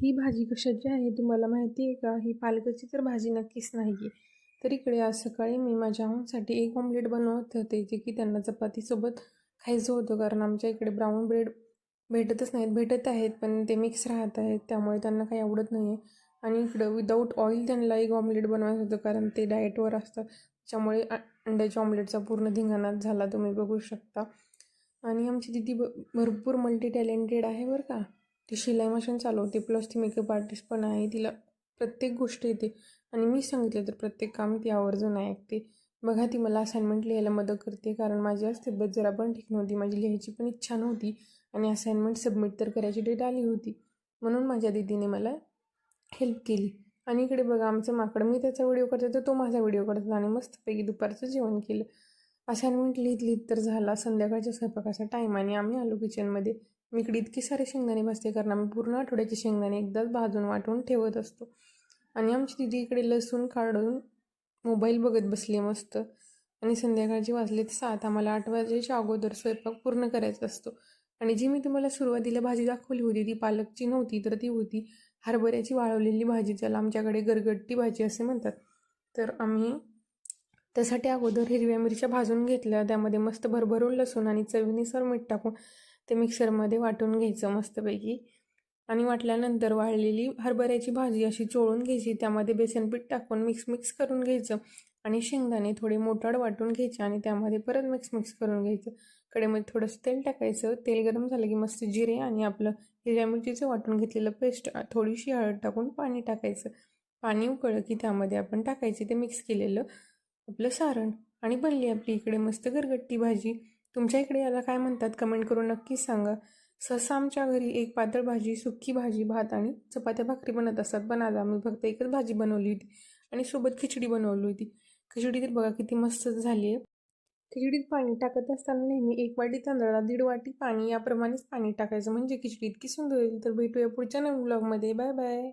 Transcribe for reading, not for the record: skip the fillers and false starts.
ही भाजी कशाची आहे तुम्हाला माहिती आहे का? ही पालकाची तर भाजी नक्कीच नाही आहे. तर इकडे आज सकाळी मी माझ्या भावांसाठी एक ऑमलेट बनवत होते, जे की त्यांना चपातीसोबत खायचं होतं. कारण आमच्या इकडे ब्राऊन ब्रेड भेटतच नाहीत. भेटत आहेत, पण ते मिक्स राहत आहेत. त्यामुळे त्यांना काही आवडत नाही आहे. आणि इकडं विदाऊट ऑइल त्यांना एक ऑमलेट बनवायचं होतं, कारण ते डाएटवर असतात. त्याच्यामुळे अंड्याच्या ऑमलेटचा पूर्ण धिंगाणाच झाला, तुम्ही बघू शकता. आणि आमची दीदी भरपूर मल्टी टॅलेंटेड आहे बरं का. ती शिलाई मशीन चालवते, प्लस ती मेकअप आर्टिस्ट पण आहे. तिला प्रत्येक गोष्ट येते आणि मी सांगितलं तर प्रत्येक काम ती आवर्जून ऐकते. बघा, ती मला असाइनमेंट लिहायला मदत करते, कारण माझी आज तब्येत जरा पण ठीक नव्हती. माझी लिहायची पण इच्छा नव्हती आणि असाइनमेंट सबमिट तर करायची डेट आली होती. म्हणून माझ्या दीदीने मला हेल्प केली. आणि इकडे बघा आमचं माकड, मी त्याचा व्हिडिओ करते तर तो माझा व्हिडिओ करतो आणि मस्तपैकी दुपारचं जेवण केलं. असाइनमेंट लिहित लिहित तर झाला संध्याकाळच्या स्वयंपाकाचा टाईम आणि आम्ही आलो किचनमध्ये. मी इकडे इतके सारे शेंगदाणे भाजते, कारण आम्ही पूर्ण आठवड्याचे शेंगदाणे एकदाच भाजून वाटून ठेवत असतो. आणि आमची दिदी इकडे लसूण काढून मोबाईल बघत बसली मस्त. आणि संध्याकाळचे वाजलेत 7. आम्हाला 8 वाजायच्या अगोदर स्वयंपाक पूर्ण करायचा असतो. आणि जी मी तुम्हाला सुरुवातीला भाजी दाखवली होती ती पालकची नव्हती, तर ती होती हरभऱ्याची वाळवलेली भाजी, ज्याला आमच्याकडे गरगट्टी भाजी असे म्हणतात. तर आम्ही त्यासाठी अगोदर हिरव्या मिरच्या भाजून घेतल्या, त्यामध्ये मस्त भरभरून लसूण आणि चवीनुसार मीठ टाकून ते मिक्सरमध्ये वाटून घ्यायचं मस्तपैकी. आणि वाटल्यानंतर वाळलेली हरभऱ्याची भाजी अशी चोळून घ्यायची, त्यामध्ये बेसन पीठ टाकून मिक्स करून घ्यायचं. आणि शेंगदाणे थोडे मोठाड वाटून घ्यायचे आणि त्यामध्ये परत मिक्स करून घ्यायचं. कढईमध्ये थोडंसं तेल टाकायचं. तेल गरम झालं की मस्त जिरे आणि आपलं हिरव्या मिरचीचं वाटून घेतलेलं पेस्ट, थोडीशी हळद टाकून पाणी टाकायचं. पाणी उकळलं की त्यामध्ये आपण टाकायचे ते मिक्स केलेलं आपलं सारण. आणि बनली आपली इकडे मस्त गरगट्टी भाजी. तुमच्या इकडे याला काय म्हणतात कमेंट करून नक्कीच सांगा. सहसा आमच्या घरी एक पातळ भाजी, सुकी भाजी, भात आणि चपात्या भाकरी बनत असतात, पण आज आम्ही फक्त एकच भाजी बनवली होती आणि सोबत खिचडी बनवली होती. खिचडी तर बघा किती मस्त झाली आहे. खिचडीत पाणी टाकत असताना नेहमी 1 वाटी तांदळाला 1.5 वाटी पाणी याप्रमाणेच पाणी टाकायचं, म्हणजे खिचडी इतकी सुंदर होईल. तर भेटूया पुढच्या नवीन ब्लॉगमध्ये. Bye bye.